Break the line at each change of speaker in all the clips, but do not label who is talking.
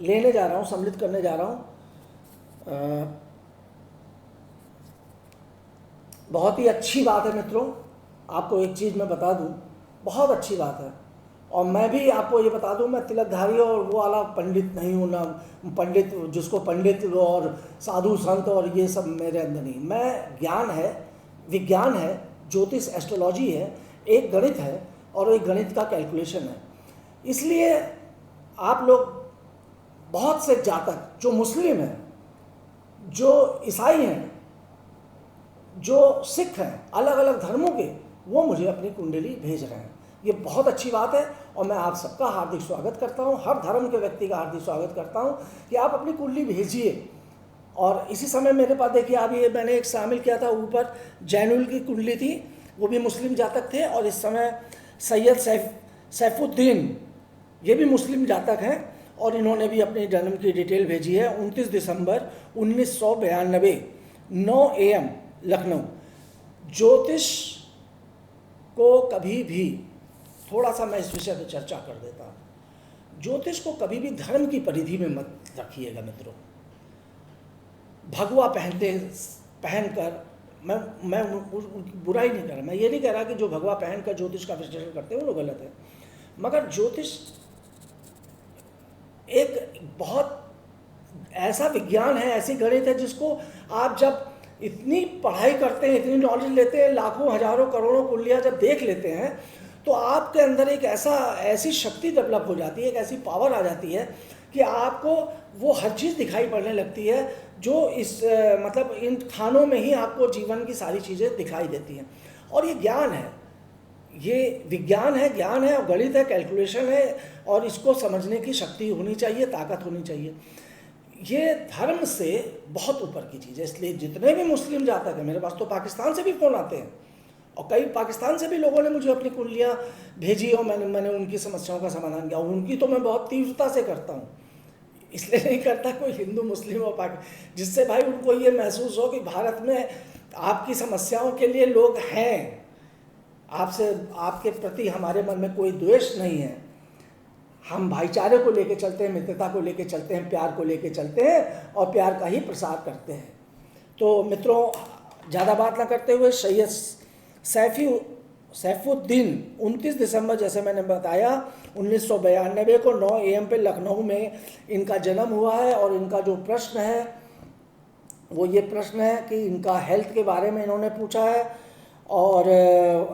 लेने जा रहा हूँ, सम्मिलित करने जा रहा हूँ। बहुत ही अच्छी बात है मित्रों, आपको एक चीज़ मैं बता दूँ, बहुत अच्छी बात है। और मैं भी आपको ये बता दूँ, मैं तिलकधारी और वो वाला पंडित नहीं हूँ ना, पंडित जिसको पंडित और साधु संत और ये सब मेरे अंदर नहीं। मैं ज्ञान है, विज्ञान है, ज्योतिष एस्ट्रोलॉजी है, एक गणित है और एक गणित का कैलकुलेशन है। इसलिए आप लोग बहुत से जातक जो मुस्लिम हैं, जो ईसाई हैं, जो सिख हैं, अलग अलग धर्मों के, वो मुझे अपनी कुंडली भेज रहे हैं। ये बहुत अच्छी बात है और मैं आप सबका हार्दिक स्वागत करता हूँ, हर धर्म के व्यक्ति का हार्दिक स्वागत करता हूँ कि आप अपनी कुंडली भेजिए। और इसी समय मेरे पास देखिए, अभी ये मैंने एक शामिल किया था, ऊपर जैनुल की कुंडली थी, वो भी मुस्लिम जातक थे, और इस समय सैयद सैफुद्दीन, ये भी मुस्लिम जातक हैं और इन्होंने भी अपनी जन्म की डिटेल भेजी है। 29 दिसंबर 1992 9 AM लखनऊ। ज्योतिष को कभी भी, थोड़ा सा मैं इस विषय पर चर्चा कर देता हूँ, ज्योतिष को कभी भी धर्म की परिधि में मत रखिएगा मित्रों। भगवा पहनकर मैं बुराई नहीं कर रहा, मैं ये नहीं कह रहा कि जो भगवा पहनकर ज्योतिष का विश्लेषण करते हैं वो गलत है, मगर ज्योतिष एक बहुत ऐसा विज्ञान है, ऐसी गणित है जिसको आप जब इतनी पढ़ाई करते हैं, इतनी नॉलेज लेते हैं, लाखों हजारों करोड़ों कुंडलियाँ जब देख लेते हैं, तो आपके अंदर एक ऐसी शक्ति डेवलप हो जाती है, एक ऐसी पावर आ जाती है कि आपको वो हर चीज़ दिखाई पड़ने लगती है, जो इस मतलब इन खानों में ही आपको जीवन की सारी चीज़ें दिखाई देती हैं। और ये ज्ञान है, ये विज्ञान है, ज्ञान है और गणित है, कैलकुलेशन है, और इसको समझने की शक्ति होनी चाहिए, ताकत होनी चाहिए। ये धर्म से बहुत ऊपर की चीज़ है। इसलिए जितने भी मुस्लिम जातक हैं, मेरे पास तो पाकिस्तान से भी फ़ोन आते हैं और कई पाकिस्तान से भी लोगों ने मुझे अपनी कुंडलियाँ भेजी और मैंने उनकी समस्याओं का समाधान किया। उनकी तो मैं बहुत तीव्रता से करता हूँ, इसलिए नहीं करता कोई हिंदू मुस्लिम और पाकिस्तान, जिससे भाई उनको ये महसूस हो कि भारत में आपकी समस्याओं के लिए लोग हैं, आपसे, आपके प्रति हमारे मन में कोई द्वेष नहीं है, हम भाईचारे को लेके चलते हैं, मित्रता को लेके चलते हैं, प्यार को लेके चलते हैं और प्यार का ही प्रसार करते हैं। तो मित्रों, ज़्यादा बात ना करते हुए, सैयद सैफुद्दीन 29 दिसंबर, जैसे मैंने बताया, 1992 को 9 AM पे लखनऊ में इनका जन्म हुआ है। और इनका जो प्रश्न है वो ये प्रश्न है कि इनका हेल्थ के बारे में इन्होंने पूछा है और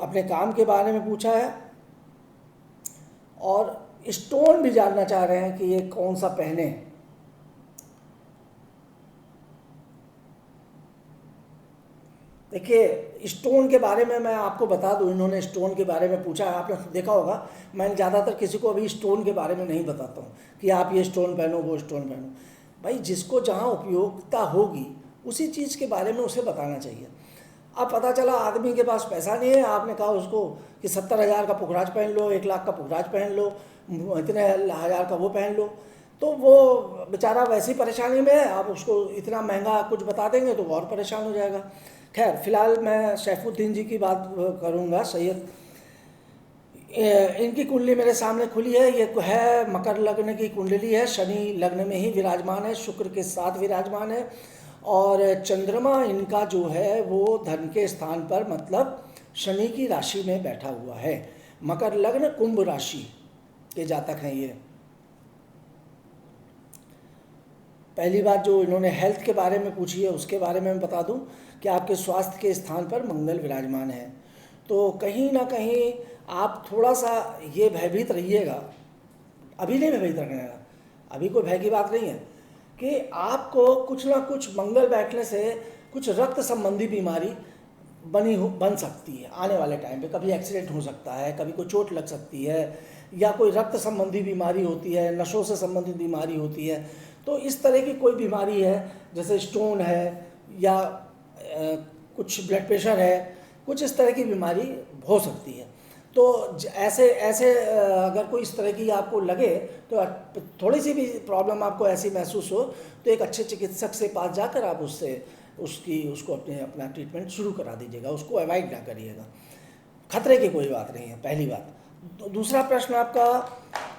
अपने काम के बारे में पूछा है, और स्टोन भी जानना चाह रहे हैं कि ये कौन सा पहने। देखिए, स्टोन के बारे में मैं आपको बता दूं, इन्होंने स्टोन के बारे में पूछा है, आपने देखा होगा, मैं ज़्यादातर किसी को अभी स्टोन के बारे में नहीं बताता हूँ कि आप ये स्टोन पहनो, वो स्टोन पहनो। भाई, जिसको जहाँ उपयोगिता होगी उसी चीज़ के बारे में उसे बताना चाहिए। अब पता चला आदमी के पास पैसा नहीं है, आपने कहा उसको कि 70,000 का पुखराज पहन लो, 1 लाख का पुखराज पहन लो, इतने हज़ार का वो पहन लो, तो वो बेचारा वैसी परेशानी में है, आप उसको इतना महंगा कुछ बता देंगे तो वो और परेशान हो जाएगा। खैर, फिलहाल मैं सैफुद्दीन जी की बात करूँगा। सैयद, इनकी कुंडली मेरे सामने खुली है, ये है मकर लग्न की कुंडली है, शनि लग्न में ही विराजमान है, शुक्र के साथ विराजमान है, और चंद्रमा इनका जो है वो धन के स्थान पर, मतलब शनि की राशि में बैठा हुआ है। मकर लग्न, कुंभ राशि के जातक हैं ये। पहली बात जो इन्होंने हेल्थ के बारे में पूछी है उसके बारे में मैं बता दूं कि आपके स्वास्थ्य के स्थान पर मंगल विराजमान है। तो कहीं ना कहीं आप थोड़ा सा ये भयभीत रहिएगा, अभी नहीं भयभीत रखना, अभी कोई भय की बात नहीं है, कि आपको कुछ ना कुछ मंगल बैठने से कुछ रक्त संबंधी बीमारी बन सकती है आने वाले टाइम पे। कभी एक्सीडेंट हो सकता है, कभी कोई चोट लग सकती है, या कोई रक्त संबंधी बीमारी होती है, नशों से संबंधित बीमारी होती है। तो इस तरह की कोई बीमारी है, जैसे स्टोन है या कुछ ब्लड प्रेशर है, कुछ इस तरह की बीमारी हो सकती है। तो ऐसे अगर कोई इस तरह की आपको लगे, तो थोड़ी सी भी प्रॉब्लम आपको ऐसी महसूस हो, तो एक अच्छे चिकित्सक से पास जाकर आप उसको अपना ट्रीटमेंट शुरू करा दीजिएगा, उसको अवॉइड ना करिएगा। खतरे की कोई बात नहीं है, पहली बात। तो दूसरा प्रश्न आपका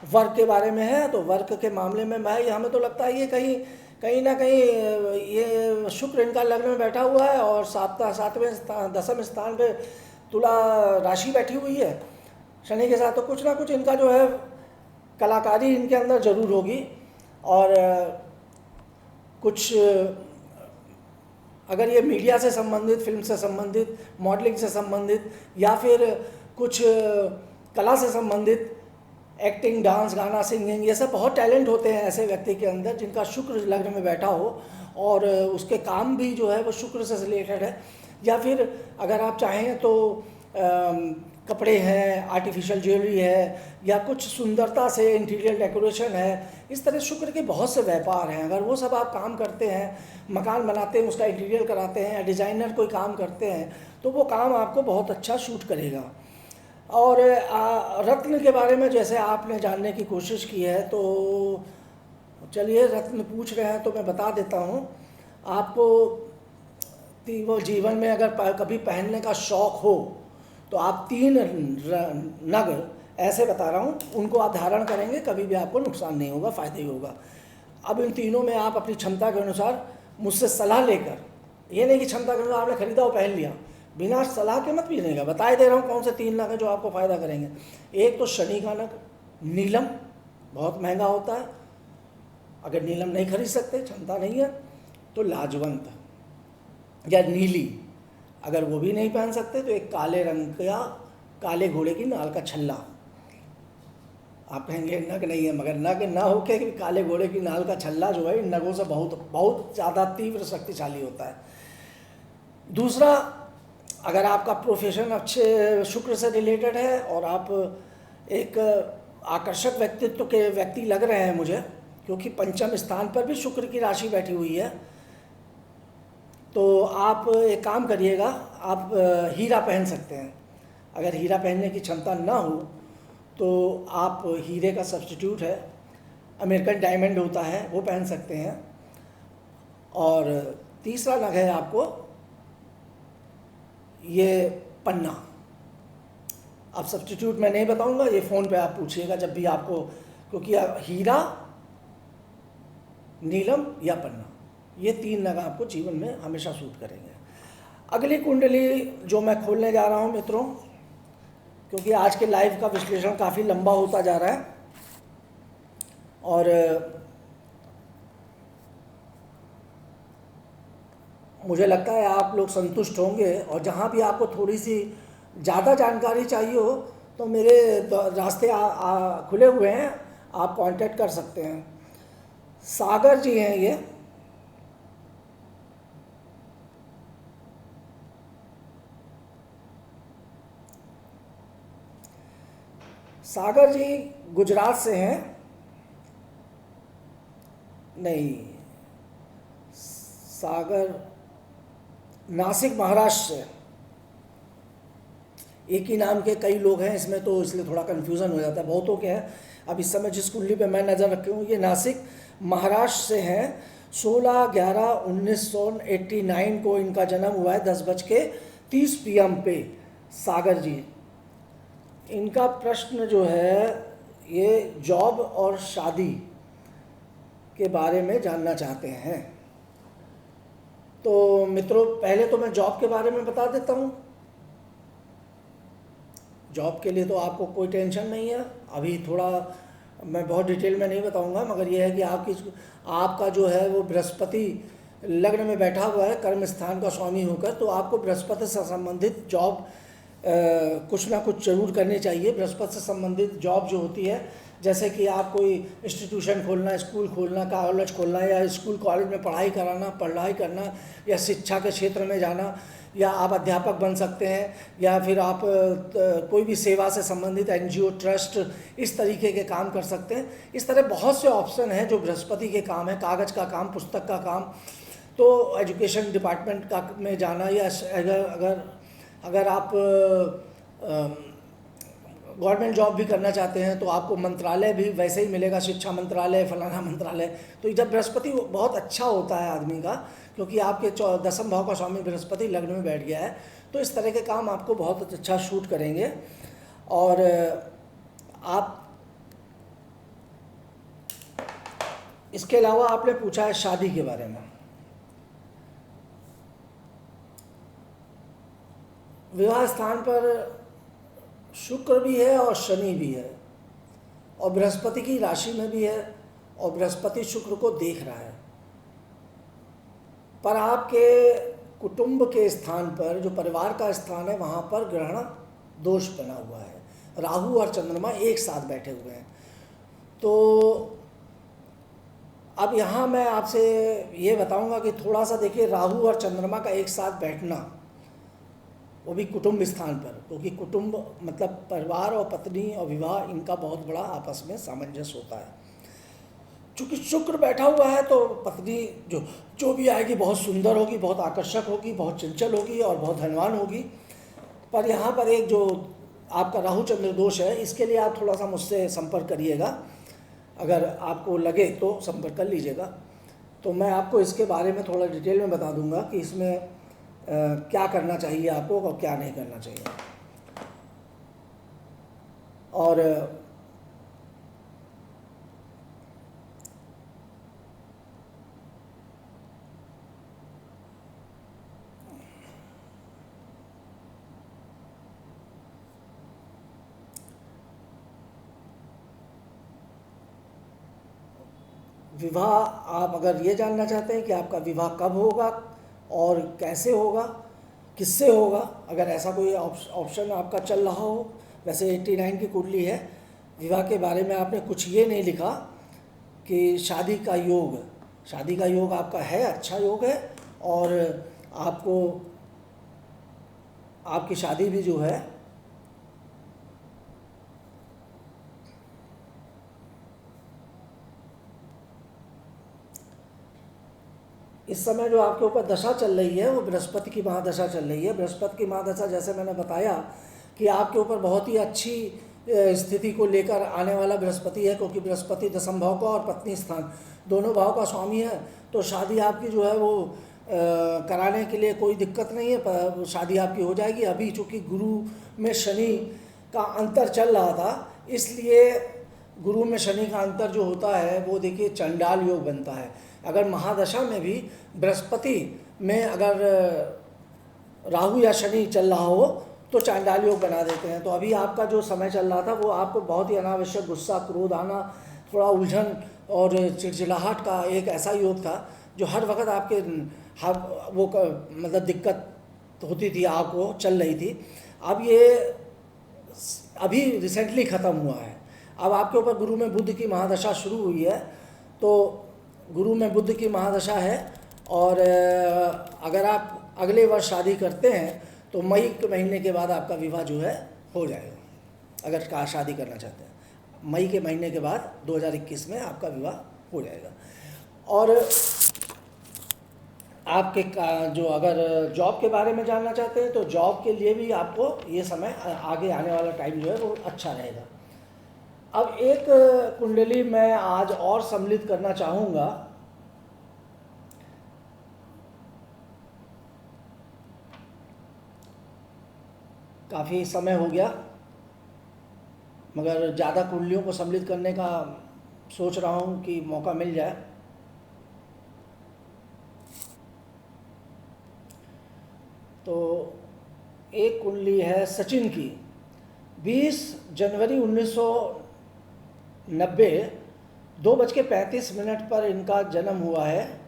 वर्क के बारे में है, तो वर्क के मामले में मैं हमें तो लगता है ये कहीं कहीं ना कहीं ये शुक्र इनका लग्न में बैठा हुआ है और सातवें दसम स्थान पे तुला राशि बैठी हुई है शनि के साथ, तो कुछ ना कुछ इनका जो है कलाकारी इनके अंदर ज़रूर होगी। और कुछ अगर ये मीडिया से संबंधित, फिल्म से संबंधित, मॉडलिंग से संबंधित या फिर कुछ कला से संबंधित, एक्टिंग, डांस, गाना, सिंगिंग, ये सब बहुत टैलेंट होते हैं ऐसे व्यक्ति के अंदर जिनका शुक्र लग्न में बैठा हो और उसके काम भी जो है वो शुक्र से रिलेटेड है। या फिर अगर आप चाहें तो कपड़े हैं, आर्टिफिशियल ज्वेलरी है, या कुछ सुंदरता से इंटीरियर डेकोरेशन है, इस तरह शुक्र के बहुत से व्यापार हैं। अगर वो सब आप काम करते हैं, मकान बनाते हैं, उसका इंटीरियर कराते हैं, या डिज़ाइनर कोई काम करते हैं, तो वो काम आपको बहुत अच्छा सूट करेगा। और रत्न के बारे में जैसे आपने जानने की कोशिश की है, तो चलिए रत्न पूछ रहे हैं तो मैं बता देता हूँ आपको। वो जीवन में अगर कभी पहनने का शौक़ हो तो आप 3 नग ऐसे बता रहा हूँ, उनको आप धारण करेंगे, कभी भी आपको नुकसान नहीं होगा, फ़ायदा ही होगा। अब इन तीनों में आप अपनी क्षमता के अनुसार मुझसे सलाह लेकर, ये नहीं कि क्षमता के अनुसार आपने खरीदा और पहन लिया, बिना सलाह के मत पीनेगा। बताए दे रहा हूँ कौन से 3 नग हैं जो आपको फ़ायदा करेंगे। एक तो शनि का नग नीलम, बहुत महंगा होता है, अगर नीलम नहीं खरीद सकते, क्षमता नहीं है, तो लाजवंत या नीली, अगर वो भी नहीं पहन सकते तो एक काले रंग का, काले घोड़े की नाल का छल्ला। आप कहेंगे नग नहीं है, मगर नग ना हो के काले घोड़े की नाल का छल्ला जो है इन नगों से बहुत बहुत ज़्यादा तीव्र शक्तिशाली होता है। दूसरा, अगर आपका प्रोफेशन अच्छे शुक्र से रिलेटेड है और आप एक आकर्षक व्यक्तित्व के व्यक्ति लग रहे हैं मुझे, क्योंकि पंचम स्थान पर भी शुक्र की राशि बैठी हुई है, तो आप एक काम करिएगा, आप हीरा पहन सकते हैं। अगर हीरा पहनने की क्षमता ना हो तो आप हीरे का सब्स्टिट्यूट है, अमेरिकन डायमंड होता है, वो पहन सकते हैं। और तीसरा नग है आपको ये पन्ना। अब सब्स्टिट्यूट मैं नहीं बताऊंगा, ये फ़ोन पे आप पूछिएगा जब भी आपको, क्योंकि हीरा, नीलम या पन्ना, ये 3 नग आपको जीवन में हमेशा सूट करेंगे। अगली कुंडली जो मैं खोलने जा रहा हूँ मित्रों, क्योंकि आज के लाइव का विश्लेषण काफ़ी लंबा होता जा रहा है और मुझे लगता है आप लोग संतुष्ट होंगे। और जहाँ भी आपको थोड़ी सी ज़्यादा जानकारी चाहिए हो तो मेरे रास्ते खुले हुए हैं, आप कांटेक्ट कर सकते हैं। सागर जी हैं ये, सागर जी गुजरात से हैं, नहीं, सागर नासिक महाराष्ट्र से। एक ही नाम के कई लोग हैं इसमें, तो इसलिए थोड़ा कन्फ्यूज़न हो जाता है बहुतों के हैं। अब इस समय जिस कुंडली पे मैं नज़र रखी हूँ, ये नासिक महाराष्ट्र से हैं। 16/11/1989 को इनका जन्म हुआ है, 10:30 PM पे। सागर जी, इनका प्रश्न जो है ये जॉब और शादी के बारे में जानना चाहते हैं। तो मित्रों, पहले तो मैं जॉब के बारे में बता देता हूँ। जॉब के लिए तो आपको कोई टेंशन नहीं है, अभी थोड़ा मैं बहुत डिटेल में नहीं बताऊंगा, मगर यह है कि आपका जो है वो बृहस्पति लग्न में बैठा हुआ है, कर्म स्थान का स्वामी होकर, तो आपको बृहस्पति से संबंधित जॉब कुछ ना कुछ जरूर करनी चाहिए। बृहस्पति से संबंधित जॉब जो होती है, जैसे कि आप कोई इंस्टीट्यूशन खोलना, स्कूल खोलना, कॉलेज खोलना, या स्कूल कॉलेज में पढ़ाई करना, या शिक्षा के क्षेत्र में जाना, या आप अध्यापक बन सकते हैं, या फिर आप कोई भी सेवा से संबंधित NGO, ट्रस्ट, इस तरीके के काम कर सकते हैं। इस तरह बहुत से ऑप्शन हैं जो बृहस्पति के काम है। कागज़ का काम, पुस्तक का काम, तो एजुकेशन डिपार्टमेंट का में जाना, या अगर आप गवर्नमेंट जॉब भी करना चाहते हैं तो आपको मंत्रालय भी वैसे ही मिलेगा, शिक्षा मंत्रालय, फलाना मंत्रालय। तो जब बृहस्पति बहुत अच्छा होता है आदमी का, क्योंकि आपके 10वें भाव का स्वामी बृहस्पति लग्न में बैठ गया है, तो इस तरह के काम आपको बहुत अच्छा शूट करेंगे। और आप इसके अलावा आपने पूछा है शादी के बारे में। विवाह स्थान पर शुक्र भी है और शनि भी है और बृहस्पति की राशि में भी है और बृहस्पति शुक्र को देख रहा है। पर आपके कुटुंब के स्थान पर, जो परिवार का स्थान है, वहाँ पर ग्रहण दोष बना हुआ है। राहु और चंद्रमा एक साथ बैठे हुए हैं। तो अब यहाँ मैं आपसे ये बताऊंगा कि थोड़ा सा देखिए, राहु और चंद्रमा का एक साथ बैठना, वो भी कुटुंब स्थान पर, क्योंकि कुटुंब मतलब परिवार और पत्नी और विवाह, इनका बहुत बड़ा आपस में सामंजस्य होता है। चूँकि शुक्र बैठा हुआ है तो पत्नी जो भी आएगी बहुत सुंदर होगी, बहुत आकर्षक होगी, बहुत चंचल होगी और बहुत धनवान होगी। पर यहाँ पर एक जो आपका राहु चंद्र दोष है, इसके लिए आप थोड़ा सा मुझसे संपर्क करिएगा, अगर आपको लगे तो संपर्क कर लीजिएगा। तो मैं आपको इसके बारे में थोड़ा डिटेल में बता दूंगा कि इसमें क्या करना चाहिए आपको और क्या नहीं करना चाहिए। और विवाह, आप अगर ये जानना चाहते हैं कि आपका विवाह कब होगा और कैसे होगा, किससे होगा, अगर ऐसा कोई ऑप्शन आपका चल रहा हो, वैसे 89 की कुंडली है, विवाह के बारे में आपने कुछ ये नहीं लिखा कि शादी का योग आपका है, अच्छा योग है और आपको आपकी शादी भी जो है इस समय जो आपके ऊपर दशा चल रही है वो बृहस्पति की महादशा चल रही है। बृहस्पति की महादशा, जैसे मैंने बताया कि आपके ऊपर बहुत ही अच्छी स्थिति को लेकर आने वाला बृहस्पति है, क्योंकि बृहस्पति दशम भाव का और पत्नी स्थान दोनों भाव का स्वामी है। तो शादी आपकी जो है वो कराने के लिए कोई दिक्कत नहीं है, पर शादी आपकी हो जाएगी। अभी चूँकि गुरु में शनि का अंतर चल रहा था, इसलिए गुरु में शनि का अंतर जो होता है वो देखिए चंडाल योग बनता है। अगर महादशा में भी बृहस्पति में अगर राहु या शनि चल रहा हो तो चांडाल योग बना देते हैं। तो अभी आपका जो समय चल रहा था वो आपको बहुत ही अनावश्यक गुस्सा, क्रोध आना, थोड़ा उलझन और चिड़चिड़ाहट का एक ऐसा योग था जो हर वक्त आपके मतलब दिक्कत होती थी, आपको चल रही थी। अब ये अभी रिसेंटली ख़त्म हुआ है। अब आपके ऊपर गुरु में बुध की महादशा शुरू हुई है, तो गुरु में बुध की महादशा है और अगर आप अगले वर्ष शादी करते हैं तो मई के महीने के बाद आपका विवाह जो है हो जाएगा। अगर शादी करना चाहते हैं मई के महीने के बाद 2021 में आपका विवाह हो जाएगा। और आपके जो अगर जॉब के बारे में जानना चाहते हैं तो जॉब के लिए भी आपको ये समय, आगे आने वाला टाइम जो है वो अच्छा रहेगा। अब एक कुंडली मैं आज और सम्मिलित करना चाहूँगा। काफ़ी समय हो गया मगर ज़्यादा कुंडलियों को सम्मिलित करने का सोच रहा हूँ कि मौका मिल जाए। तो एक कुंडली है सचिन की, 20 जनवरी 1990 2:35 पर इनका जन्म हुआ है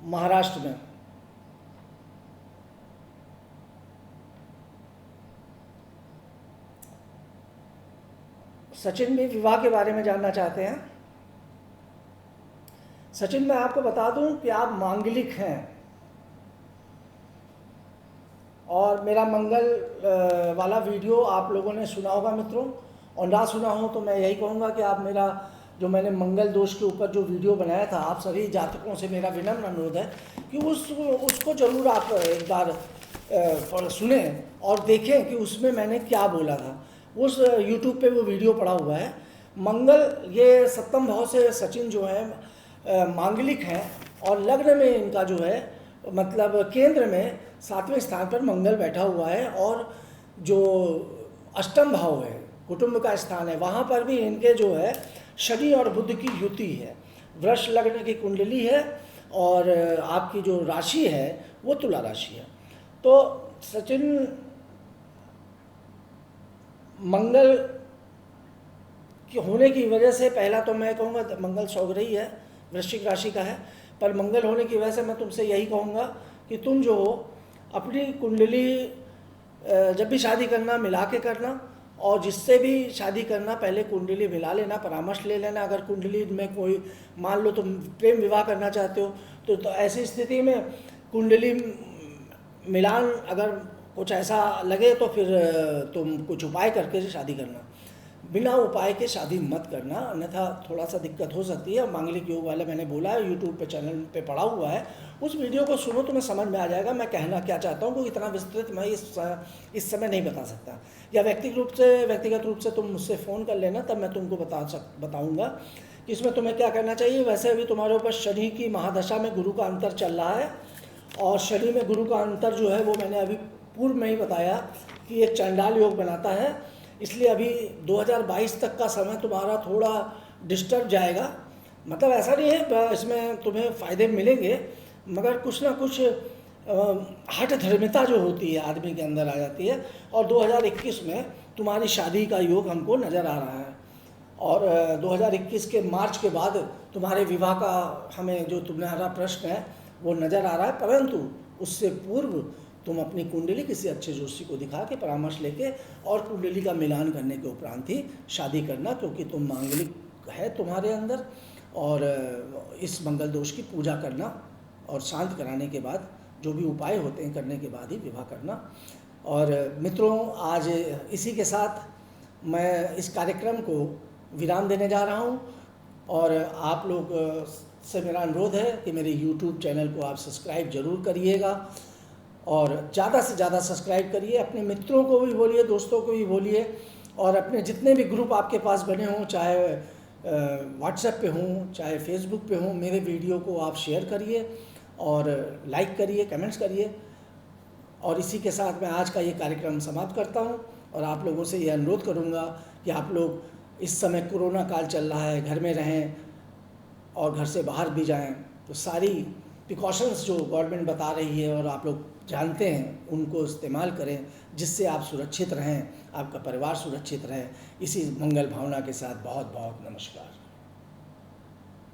महाराष्ट्र में। सचिन भी विवाह के बारे में जानना चाहते हैं। सचिन, मैं आपको बता दूं कि आप मांगलिक हैं और मेरा मंगल वाला वीडियो आप लोगों ने सुना होगा मित्रों, और ना सुना हो तो मैं यही कहूँगा कि आप मेरा जो मैंने मंगल दोष के ऊपर जो वीडियो बनाया था, आप सभी जातकों से मेरा विनम्र अनुरोध है कि उसको ज़रूर आप एक बार सुने और देखें कि उसमें मैंने क्या बोला था। उस YouTube पे वो वीडियो पड़ा हुआ है। मंगल ये सप्तम भाव से सचिन जो है मांगलिक हैं और लग्न में इनका जो है मतलब केंद्र में 7वें स्थान पर मंगल बैठा हुआ है और जो अष्टम भाव है, कुटुंब का स्थान है, वहाँ पर भी इनके जो है शनि और बुध की युति है, वृष लग्न की कुंडली है और आपकी जो राशि है वो तुला राशि है। तो सचिन, मंगल के होने की वजह से पहला तो मैं कहूँगा मंगल सौग्रही है, वृश्चिक राशि का है, पर मंगल होने की वजह से मैं तुमसे यही कहूँगा कि तुम जो हो अपनी कुंडली जब भी शादी करना मिला के करना, और जिससे भी शादी करना पहले कुंडली मिला लेना, परामर्श ले लेना। अगर कुंडली में कोई, मान लो तुम प्रेम विवाह करना चाहते हो तो ऐसी स्थिति में कुंडली मिलान अगर कुछ ऐसा लगे तो फिर तुम कुछ उपाय करके शादी करना, बिना उपाय के शादी मत करना, अन्यथा थोड़ा सा दिक्कत हो सकती है। मांगलिक योग वाला मैंने बोला है, यूट्यूब पे चैनल पे पड़ा हुआ है, उस वीडियो को सुनो, तुम्हें समझ में आ जाएगा मैं कहना क्या चाहता हूँ, क्योंकि इतना विस्तृत मैं इस समय नहीं बता सकता। या व्यक्तिगत रूप से तुम मुझसे फ़ोन कर लेना, तब मैं तुमको बताऊँगा कि इसमें तुम्हें क्या करना चाहिए। वैसे अभी तुम्हारे ऊपर शनि की महादशा में गुरु का अंतर चल रहा है, और शनि में गुरु का अंतर जो है वो मैंने अभी पूर्व में ही बताया कि एक चंडाल योग बनाता है, इसलिए अभी 2022 तक का समय तुम्हारा थोड़ा डिस्टर्ब जाएगा। मतलब ऐसा नहीं है, इसमें तुम्हें फ़ायदे मिलेंगे, मगर कुछ ना कुछ हठ धर्मिता जो होती है आदमी के अंदर आ जाती है। और 2021 में तुम्हारी शादी का योग हमको नज़र आ रहा है, और 2021 के मार्च के बाद तुम्हारे विवाह का हमें जो तुम्हारा प्रश्न है वो नज़र आ रहा है। परंतु उससे पूर्व तुम अपनी कुंडली किसी अच्छे जोशी को दिखा के परामर्श लेके और कुंडली का मिलान करने के उपरांत ही शादी करना, क्योंकि तुम मांगलिक है तुम्हारे अंदर, और इस मंगल दोष की पूजा करना और शांत कराने के बाद जो भी उपाय होते हैं करने के बाद ही विवाह करना। और मित्रों, आज इसी के साथ मैं इस कार्यक्रम को विराम देने जा रहा हूँ, और आप लोग से मेरा अनुरोध है कि मेरे YouTube चैनल को आप सब्सक्राइब जरूर करिएगा, और ज़्यादा से ज़्यादा सब्सक्राइब करिए, अपने मित्रों को भी बोलिए, दोस्तों को भी बोलिए, और अपने जितने भी ग्रुप आपके पास बने हों, चाहे व्हाट्सएप पे हों चाहे फेसबुक पे हों, मेरे वीडियो को आप शेयर करिए और लाइक करिए, कमेंट्स करिए। और इसी के साथ मैं आज का ये कार्यक्रम समाप्त करता हूँ, और आप लोगों से ये अनुरोध करूँगा कि आप लोग, इस समय कोरोना काल चल रहा है, घर में रहें और घर से बाहर भी जाएं, तो सारी प्रिकॉशंस जो गवर्नमेंट बता रही है और आप लोग जानते हैं उनको इस्तेमाल करें, जिससे आप सुरक्षित रहें, आपका परिवार सुरक्षित रहे। इसी मंगल भावना के साथ बहुत बहुत नमस्कार।